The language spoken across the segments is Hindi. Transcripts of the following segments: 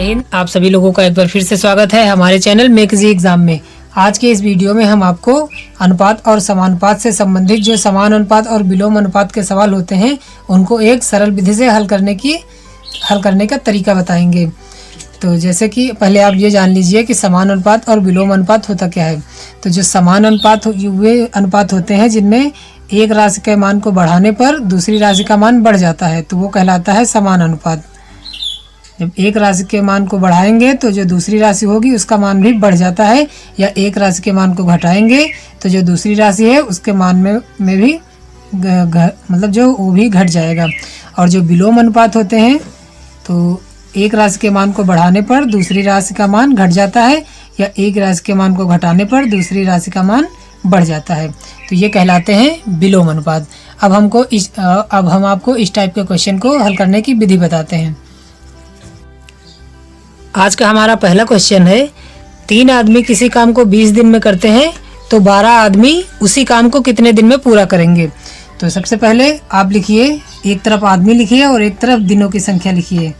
हिंद। आप सभी लोगों का एक बार फिर से स्वागत है हमारे चैनल मेक इजी एग्जाम में। आज के इस वीडियो में हम आपको अनुपात और समानुपात से संबंधित जो समान अनुपात और विलोम अनुपात के सवाल होते हैं उनको एक सरल विधि से हल करने का तरीका बताएंगे। तो जैसे कि पहले आप ये जान लीजिए कि समान अनुपात और विलोम अनुपात होता क्या है। तो जो समान अनुपात वे अनुपात होते हैं जिनमें एक राशि के मान को बढ़ाने पर दूसरी राशि का मान बढ़ जाता है, तो वो कहलाता है समान अनुपात। जब एक राशि के मान को बढ़ाएंगे तो जो दूसरी राशि होगी उसका मान भी बढ़ जाता है, या एक राशि के मान को घटाएंगे तो जो दूसरी राशि है उसके मान में भी मतलब जो वो भी घट जाएगा। और जो विलोम अनुपात होते हैं तो एक राशि के मान को बढ़ाने पर दूसरी राशि का मान घट जाता है, या एक राशि के मान को घटाने पर दूसरी राशि का मान बढ़ जाता है, तो ये कहलाते हैं विलोम अनुपात। अब हम आपको इस टाइप के क्वेश्चन को हल करने की विधि बताते हैं। आज का हमारा पहला क्वेश्चन है, 3 आदमी किसी काम को 20 दिन में करते हैं तो 12 आदमी उसी काम को कितने दिन में पूरा करेंगे। तो सबसे पहले आप लिखिए, एक तरफ आदमी लिखिए और एक तरफ दिनों की संख्या लिखिए।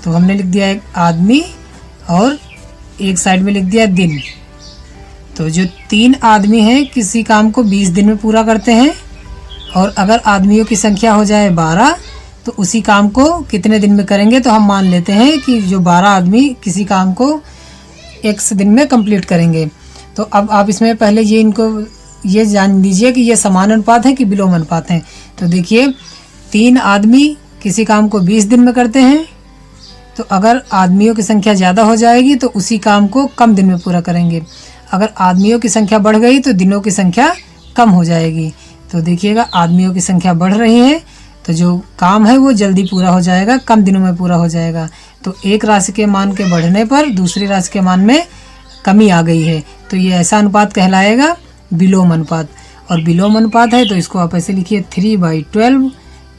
तो हमने लिख दिया एक आदमी और एक साइड में लिख दिया दिन। तो जो 3 आदमी हैं किसी काम को 20 दिन में पूरा करते हैं, और अगर आदमियों की संख्या हो जाए 12 तो उसी काम को कितने दिन में करेंगे। तो हम मान लेते हैं कि जो 12 आदमी किसी काम को x दिन में कंप्लीट करेंगे। तो अब आप इसमें पहले ये जान लीजिए कि ये समान अनुपात है कि विलोम अनुपात है। तो देखिए, 3 आदमी किसी काम को 20 दिन में करते हैं, तो अगर आदमियों की संख्या ज़्यादा हो जाएगी तो उसी काम को कम दिन में पूरा करेंगे। अगर आदमियों की संख्या बढ़ गई तो दिनों की संख्या कम हो जाएगी। तो देखिएगा, आदमियों की संख्या बढ़ रही है तो जो काम है वो जल्दी पूरा हो जाएगा, कम दिनों में पूरा हो जाएगा। तो एक राशि के मान के बढ़ने पर दूसरी राशि के मान में कमी आ गई है, तो ये ऐसा अनुपात कहलाएगा विलोम अनुपात। और विलोम अनुपात है तो इसको आप ऐसे लिखिए 3/12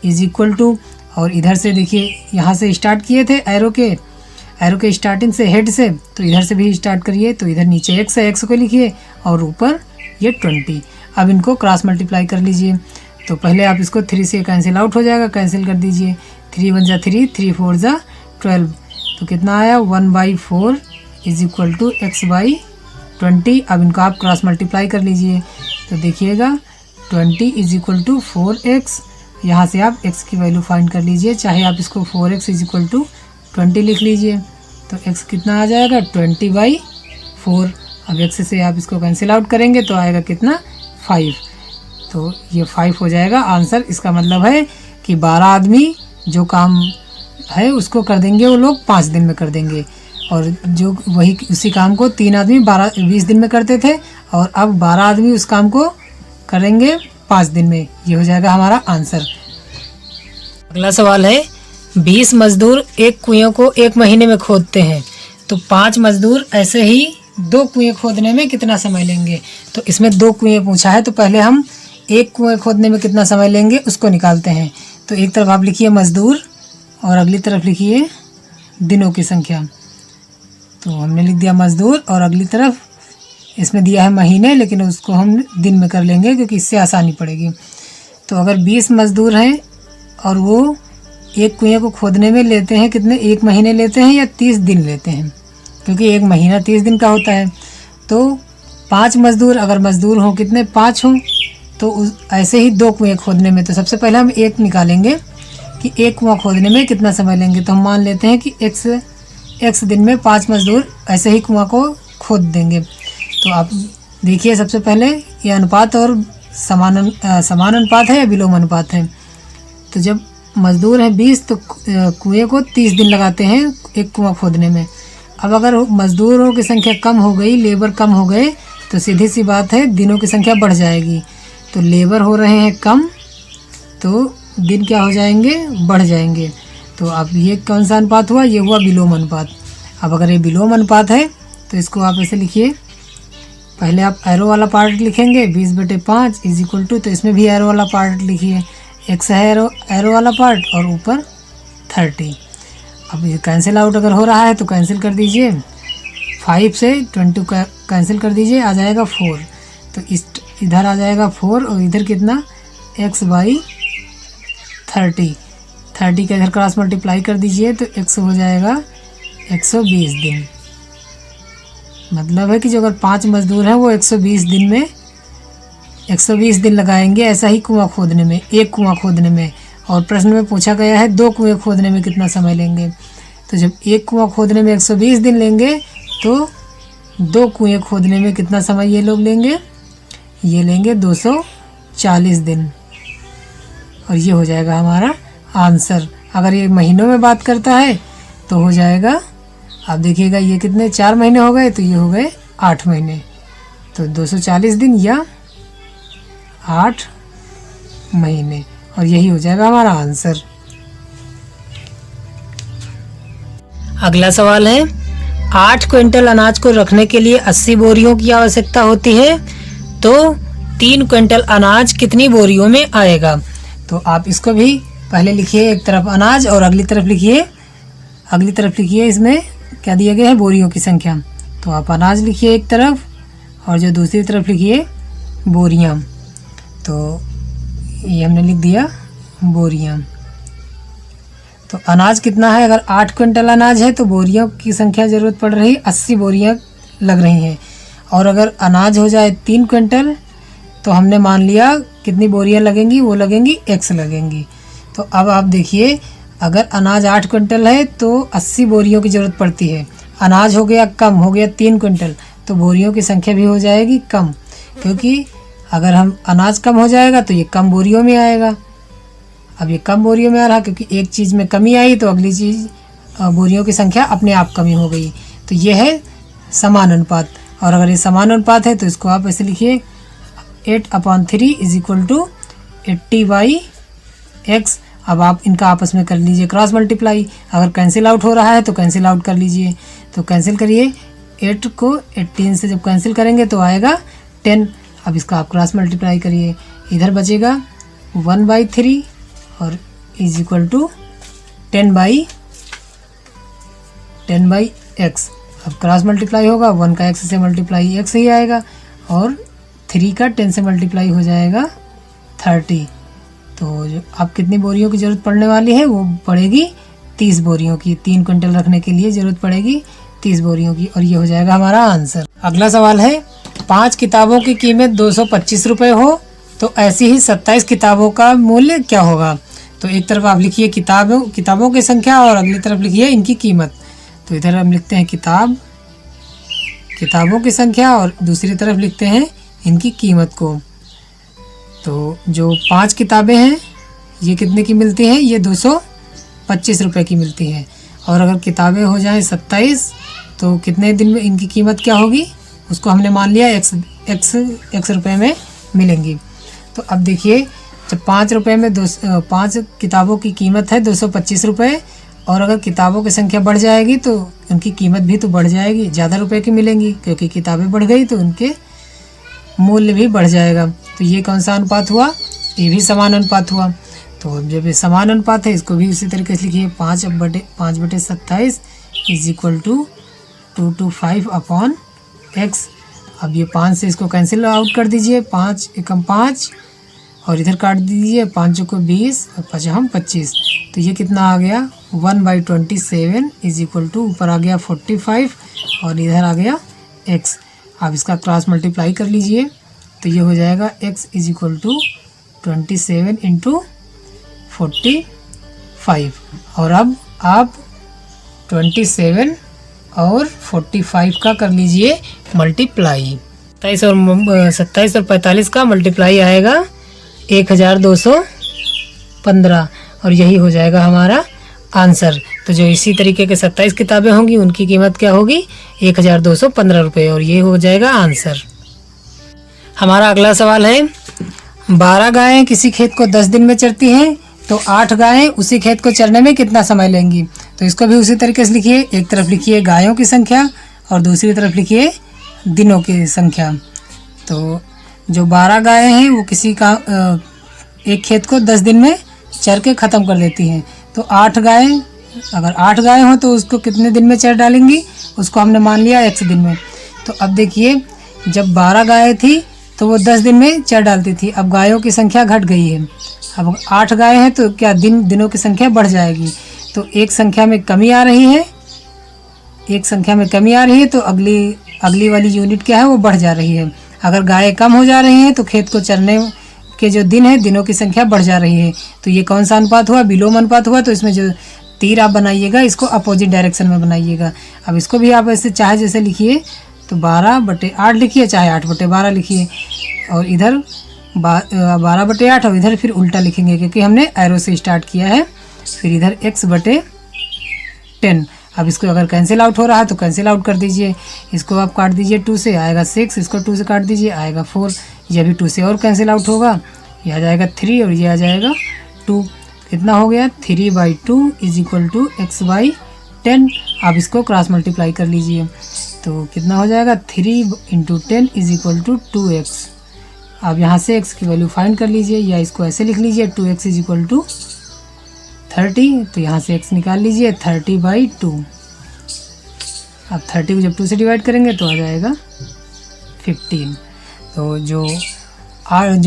इज इक्वल टू, और इधर से देखिए यहाँ से स्टार्ट किए थे एरो के स्टार्टिंग से हेड से, तो इधर से भी स्टार्ट करिए। तो इधर नीचे x है, x को लिखिए और ऊपर ये 20। अब इनको क्रॉस मल्टीप्लाई कर लीजिए। तो पहले आप इसको 3 से कैंसिल आउट हो जाएगा, कैंसिल कर दीजिए। 3 × 1 = 3, 3 × 4 = 12। तो कितना आया 1/4 इज इक्वल टू x/20। अब इनको आप क्रॉस मल्टीप्लाई कर लीजिए। तो देखिएगा 20 इज इक्वल टू 4x। यहाँ से आप x की वैल्यू फाइंड कर लीजिए, चाहे आप इसको 4x इज इक्वल टू 20 लिख लीजिए। तो x कितना आ जाएगा 20/4। अब x से आप इसको कैंसिल आउट करेंगे तो आएगा कितना 5। तो ये 5 हो जाएगा आंसर। इसका मतलब है कि 12 आदमी जो काम है उसको कर देंगे वो लोग 5 दिन में कर देंगे, और जो उसी काम को 3 आदमी 20 दिन में करते थे, और अब 12 आदमी उस काम को करेंगे 5 दिन में। ये हो जाएगा हमारा आंसर। अगला सवाल है, 20 मजदूर एक कुएं को 1 महीने में खोदते हैं, तो 5 मजदूर ऐसे ही 2 कुएं खोदने में कितना समय लेंगे। तो इसमें 2 कुएं पूछा है, तो पहले हम एक कुएं खोदने में कितना समय लेंगे उसको निकालते हैं। तो एक तरफ आप लिखिए मजदूर और अगली तरफ लिखिए दिनों की संख्या। तो हमने लिख दिया मजदूर और अगली तरफ इसमें दिया है महीने, लेकिन उसको हम दिन में कर लेंगे क्योंकि इससे आसानी पड़ेगी। तो अगर 20 मजदूर हैं और वो एक कुएं को खोदने में लेते हैं कितने, 1 महीने लेते हैं या 30 दिन लेते हैं, क्योंकि 1 महीना 30 दिन का होता है। तो 5 मजदूर, अगर मजदूर हों कितने 5 हों, तो ऐसे ही 2 कुएं खोदने में, तो सबसे पहले हम एक निकालेंगे कि एक कुआं खोदने में कितना समय लेंगे। तो हम मान लेते हैं कि x दिन में 5 मजदूर ऐसे ही कुआं को खोद देंगे। तो आप देखिए, सबसे पहले ये अनुपात और समान अनुपात है या विलोम अनुपात है। तो जब मजदूर हैं 20 तो कुएं को 30 दिन लगाते हैं एक कुआं खोदने में। अब अगर मजदूरों की संख्या कम हो गई, लेबर कम हो गए, तो सीधी सी बात है दिनों की संख्या बढ़ जाएगी। तो लेबर हो रहे हैं कम तो दिन क्या हो जाएंगे, बढ़ जाएंगे। तो अब ये कौन सा अनुपात हुआ, ये हुआ विलोम अनुपात। अब अगर ये विलोम अनुपात है तो इसको आप ऐसे लिखिए, पहले आप एरो वाला पार्ट लिखेंगे 20/5 इज इक्वल टू, तो इसमें भी एरो वाला पार्ट लिखिए, x है एरो वाला पार्ट और ऊपर 30। अब ये कैंसिल आउट अगर हो रहा है तो कैंसिल कर दीजिए, 5 से 20 कैंसिल कर दीजिए, आ जाएगा 4। तो इधर आ जाएगा 4 और इधर कितना x/30 का इधर क्रॉस मल्टीप्लाई कर दीजिए तो x हो जाएगा 120 दिन। मतलब है कि जो अगर 5 मजदूर हैं वो 120 दिन में 120 दिन लगाएंगे ऐसा ही कुआं खोदने में, एक कुआं खोदने में। और प्रश्न में पूछा गया है 2 कुएं खोदने में कितना समय लेंगे। तो जब एक कुआं खोदने में 120 दिन लेंगे तो 2 कुएं खोदने में कितना समय ये लोग लेंगे, ये लेंगे 240 दिन। और ये हो जाएगा हमारा आंसर। अगर ये महीनों में बात करता है तो हो जाएगा, आप देखिएगा ये कितने 4 महीने हो गए तो ये हो गए 8 महीने। तो 240 दिन या 8 महीने, और यही हो जाएगा हमारा आंसर। अगला सवाल है 8 क्विंटल अनाज को रखने के लिए 80 बोरियों की आवश्यकता होती है, तो 3 क्विंटल अनाज कितनी बोरियों में आएगा। तो आप इसको भी पहले लिखिए, एक तरफ अनाज और अगली तरफ लिखिए इसमें क्या दिए गए हैं, बोरियों की संख्या। तो आप अनाज लिखिए एक तरफ और जो दूसरी तरफ लिखिए बोरियां। तो ये हमने लिख दिया बोरियां। तो अनाज कितना है, अगर 8 क्विंटल अनाज है तो बोरियों की संख्या ज़रूरत पड़ रही 80 बोरियां लग रही हैं। और अगर अनाज हो जाए 3 क्विंटल तो हमने मान लिया कितनी बोरियां लगेंगी, वो लगेंगी x लगेंगी। तो अब आप देखिए, अगर अनाज 8 क्विंटल है तो 80 बोरियों की ज़रूरत पड़ती है। अनाज हो गया कम, हो गया 3 क्विंटल, तो बोरियों की संख्या भी हो जाएगी कम, क्योंकि अगर हम अनाज कम हो जाएगा तो ये कम बोरियों में आएगा। अब ये कम बोरियों में आ रहा क्योंकि एक चीज़ में कमी आई तो अगली चीज़ बोरियों की संख्या अपने आप कमी हो गई। तो ये है समान अनुपात। और अगर ये समान अनुपात है तो इसको आप ऐसे लिखिए 8/3 = 80/x। अब आप इनका आपस में कर लीजिए क्रॉस मल्टीप्लाई। अगर कैंसिल आउट हो रहा है तो कैंसिल आउट कर लीजिए। तो कैंसिल करिए, 8 को 18 से जब कैंसिल करेंगे तो आएगा 10। अब इसका आप क्रॉस मल्टीप्लाई करिए, इधर बचेगा 1/3 और = 10/x। अब क्रॉस मल्टीप्लाई होगा, 1 का x से मल्टीप्लाई x ही आएगा और 3 का 10 से मल्टीप्लाई हो जाएगा 30। तो जो अब कितनी बोरियों की ज़रूरत पड़ने वाली है, वो पड़ेगी 30 बोरियों की। 3 क्विंटल रखने के लिए ज़रूरत पड़ेगी 30 बोरियों की, और ये हो जाएगा हमारा आंसर। अगला सवाल है 5 किताबों की कीमत 225 रुपये हो तो ऐसी ही 27 किताबों का मूल्य क्या होगा। तो एक तरफ आप लिखिए किताबों की संख्या और अगली तरफ लिखिए इनकी कीमत। तो इधर हम लिखते हैं किताबों की संख्या और दूसरी तरफ लिखते हैं इनकी कीमत को। तो जो 5 किताबें हैं ये कितने की मिलती हैं, ये 225 रुपये की मिलती हैं। और अगर किताबें हो जाएं 27 तो कितने दिन में इनकी कीमत क्या होगी, उसको हमने मान लिया x रुपये में मिलेंगी। तो अब देखिए, जब 5 रुपये में 5 किताबों की कीमत है 225 रुपये, और अगर किताबों की संख्या बढ़ जाएगी तो उनकी कीमत भी तो बढ़ जाएगी, ज़्यादा रुपए की मिलेंगी, क्योंकि किताबें बढ़ गई तो उनके मूल्य भी बढ़ जाएगा। तो ये कौन सा अनुपात हुआ, ये भी समान अनुपात हुआ। तो जब ये समान अनुपात है इसको भी उसी तरीके से लिखिए 5/27 = 2/5/x। अब ये 5 से इसको कैंसिल आउट कर दीजिए, 5 एकम 5 और इधर काट दीजिए, 5 को 20 और 5 हम 25। तो ये कितना आ गया 1/27 = ऊपर आ गया 45 और इधर आ गया x। आप इसका क्रॉस मल्टीप्लाई कर लीजिए तो ये हो जाएगा x = 27 × 45। और अब आप 27 और 45 का कर लीजिए मल्टीप्लाई। 27 और 45 का मल्टीप्लाई आएगा 1215 और यही हो जाएगा हमारा आंसर। तो जो इसी तरीके के 27 किताबें होंगी उनकी कीमत क्या होगी 1215 रुपये, और ये हो जाएगा आंसर। हमारा अगला सवाल है 12 गायें किसी खेत को 10 दिन में चरती हैं तो 8 गायें उसी खेत को चरने में कितना समय लेंगी। तो इसको भी उसी तरीके से लिखिए, एक तरफ लिखिए गायों की संख्या और दूसरी तरफ लिखिए दिनों की संख्या। तो जो 12 गायें हैं वो किसी का एक खेत को 10 दिन में चर के ख़त्म कर देती हैं। तो 8 गायें, अगर 8 गायें हों तो उसको कितने दिन में चर डालेंगी, उसको हमने मान लिया x दिन में। तो अब देखिए, जब 12 गायें थी तो वो 10 दिन में चर डालती थी, अब गायों की संख्या घट गई है। अब 8 गायें हैं तो क्या दिनों की संख्या बढ़ जाएगी। तो एक संख्या में कमी आ रही है एक संख्या में कमी आ रही है तो अगली वाली यूनिट क्या है वो बढ़ जा रही है। अगर गायें कम हो जा रही हैं तो खेत को चरने के जो दिन है दिनों की संख्या बढ़ जा रही है। तो ये कौन सा अनुपात हुआ? विलोम अनुपात हुआ। तो इसमें जो तीर आप बनाइएगा इसको अपोजिट डायरेक्शन में बनाइएगा। अब इसको भी आप ऐसे चाहे जैसे लिखिए, तो 12/8 लिखिए, चाहे 8/12 लिखिए, और इधर 12/8 और इधर फिर उल्टा लिखेंगे क्योंकि हमने एरो से स्टार्ट किया है। फिर इधर x/10। अब इसको अगर कैंसिल आउट हो रहा है तो कैंसिल आउट कर दीजिए। इसको आप काट दीजिए 2 से, आएगा 6, इसको 2 से काट दीजिए, आएगा 4, यह भी 2 से और कैंसिल आउट होगा, यह आ जाएगा 3 और यह आ जाएगा 2। कितना हो गया? 3/2 = x/10। आप इसको क्रॉस मल्टीप्लाई कर लीजिए तो कितना हो जाएगा? 3 × 10 = 2x। अब यहाँ से x की वैल्यू फाइंड कर लीजिए, या इसको ऐसे लिख लीजिए 2x = 30। तो यहाँ से x निकाल लीजिए 30/2। अब 30 को जब 2 से डिवाइड करेंगे तो आ जाएगा 15। तो जो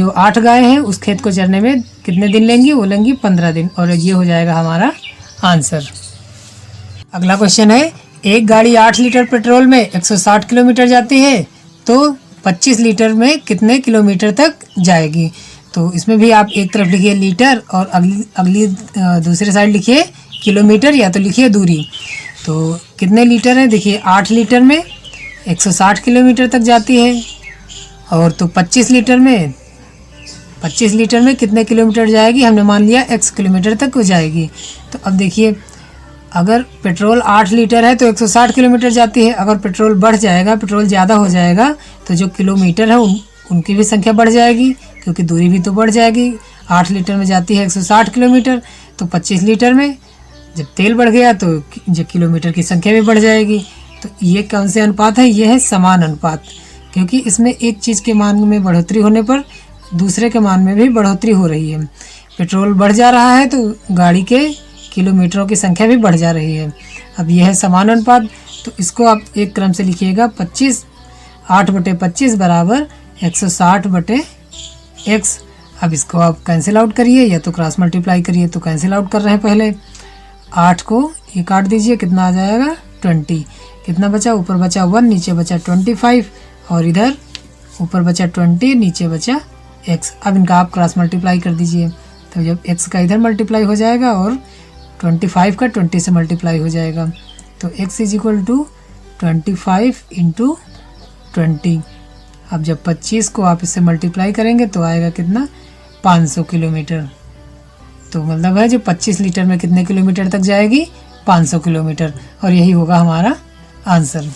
8 गाय हैं उस खेत को चरने में कितने दिन लेंगी? वो लेंगी 15 दिन, और ये हो जाएगा हमारा आंसर। अगला क्वेश्चन है, एक गाड़ी 8 लीटर पेट्रोल में 160 किलोमीटर जाती है तो 25 लीटर में कितने किलोमीटर तक जाएगी? तो इसमें भी आप एक तरफ लिखिए लीटर और अगली दूसरे साइड लिखिए किलोमीटर, या तो लिखिए दूरी। तो कितने लीटर है? देखिए 8 लीटर में 160 किलोमीटर तक जाती है, और तो 25 लीटर में कितने किलोमीटर जाएगी? हमने मान लिया x किलोमीटर तक हो जाएगी। तो अब देखिए, अगर पेट्रोल 8 लीटर है तो 160 किलोमीटर जाती है। अगर पेट्रोल बढ़ जाएगा, पेट्रोल ज़्यादा हो जाएगा, तो जो किलोमीटर है उनकी भी संख्या बढ़ जाएगी क्योंकि दूरी भी तो बढ़ जाएगी। 8 लीटर में जाती है 160 किलोमीटर, तो 25 लीटर में जब तेल बढ़ गया तो जो किलोमीटर की संख्या भी बढ़ जाएगी। तो ये कौन से अनुपात है? ये है समान अनुपात, क्योंकि इसमें एक चीज़ के मान में बढ़ोतरी होने पर दूसरे के मान में भी बढ़ोतरी हो रही है। पेट्रोल बढ़ जा रहा है तो गाड़ी के किलोमीटरों की संख्या भी बढ़ जा रही है। अब यह है समान अनुपात, तो इसको आप एक क्रम से लिखिएगा 8/25 = 160/x। अब इसको आप कैंसिल आउट करिए या तो क्रॉस मल्टीप्लाई करिए। तो कैंसिल आउट कर रहे हैं पहले, 8 को ये काट दीजिए, कितना आ जाएगा? 20। कितना बचा? ऊपर बचा 1, नीचे बचा 25, और इधर ऊपर बचा 20, नीचे बचा x। अब इनका आप क्रॉस मल्टीप्लाई कर दीजिए, तो जब x का इधर मल्टीप्लाई हो जाएगा और 25 का 20 से मल्टीप्लाई हो जाएगा, तो x = 25 × 20। अब जब 25 को आप इससे मल्टीप्लाई करेंगे तो आएगा कितना? 500 किलोमीटर। तो मतलब है जो 25 लीटर में कितने किलोमीटर तक जाएगी? 500 किलोमीटर, और यही होगा हमारा आंसर।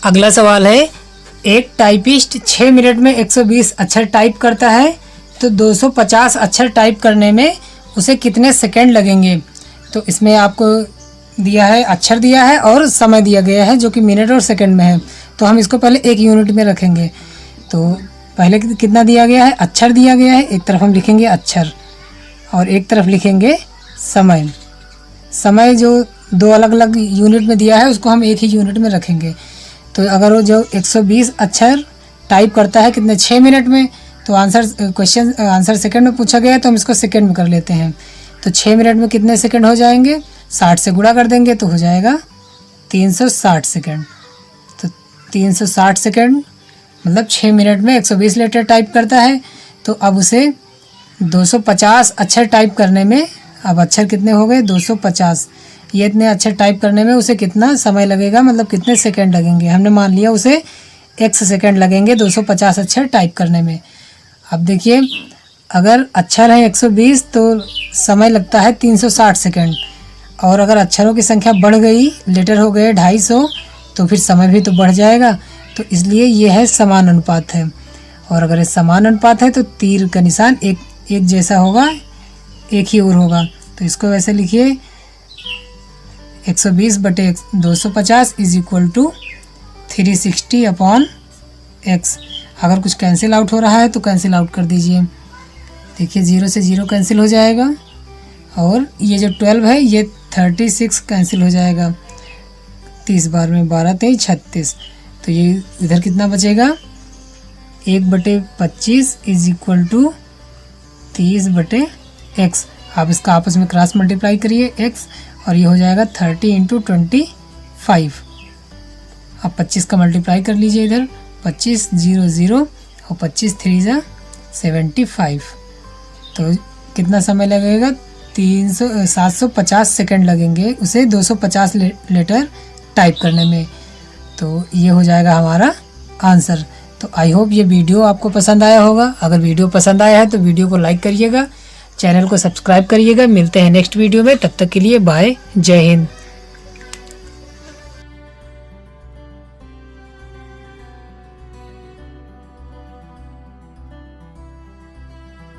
अगला सवाल है, एक टाइपिस्ट 6 मिनट में 120 अक्षर टाइप करता है तो 250 अक्षर टाइप करने में उसे कितने सेकंड लगेंगे? तो इसमें आपको दिया है, अक्षर दिया है और समय दिया गया है जो कि मिनट और सेकंड में है। तो हम इसको पहले एक यूनिट में रखेंगे। तो पहले कितना दिया गया है? अक्षर दिया गया है, एक तरफ हम लिखेंगे अक्षर और एक तरफ लिखेंगे समय। समय जो 2 अलग अलग यूनिट में दिया है उसको हम एक ही यूनिट में रखेंगे। तो अगर वो जो 120 अक्षर टाइप करता है कितने? 6 मिनट में, तो आंसर सेकंड में पूछा गया है तो हम इसको सेकंड में कर लेते हैं। तो 6 मिनट में कितने सेकंड हो जाएंगे? 60 से गुणा कर देंगे तो हो जाएगा 360 सेकंड। तो 360 सेकंड मतलब 6 मिनट में 120 लेटर टाइप करता है। तो अब उसे 250 अक्षर टाइप करने में, अब अक्षर कितने हो गए? 250। ये इतने अक्षर टाइप करने में उसे कितना समय लगेगा, मतलब कितने सेकंड लगेंगे? हमने मान लिया उसे x सेकंड लगेंगे 250 अक्षर टाइप करने में। अब देखिए, अगर अक्षर है 120 तो समय लगता है 360 सेकंड, और अगर अक्षरों की संख्या बढ़ गई, लेटर हो गए 250, तो फिर समय भी तो बढ़ जाएगा। तो इसलिए ये है समान अनुपात है। और अगर ये समान अनुपात है तो तीर का निशान एक जैसा होगा, एक ही ओर होगा। तो इसको वैसे लिखिए 120/250 = 360/x। अगर कुछ कैंसिल आउट हो रहा है तो कैंसिल आउट कर दीजिए। देखिए 0 से 0 कैंसिल हो जाएगा, और ये जो 12 है ये 36 कैंसिल हो जाएगा। 30 बार में 12 23 36। तो ये इधर कितना बचेगा? 1/25 = 30/x। आप इसका आपस में क्रॉस मल्टीप्लाई करिए x, और ये हो जाएगा 30 × 25। 5। अब 25 का मल्टीप्लाई कर लीजिए इधर, 25 0 0 और 25 3 जा 75। तो कितना समय लगेगा? 750 सेकंड लगेंगे उसे 250 लेटर टाइप करने में। तो ये हो जाएगा हमारा आंसर। तो आई होप ये वीडियो आपको पसंद आया होगा। अगर वीडियो पसंद आया है तो वीडियो को लाइक करिएगा, चैनल को सब्सक्राइब करिएगा। मिलते हैं नेक्स्ट वीडियो में, तब तक के लिए बाय, जय हिंद।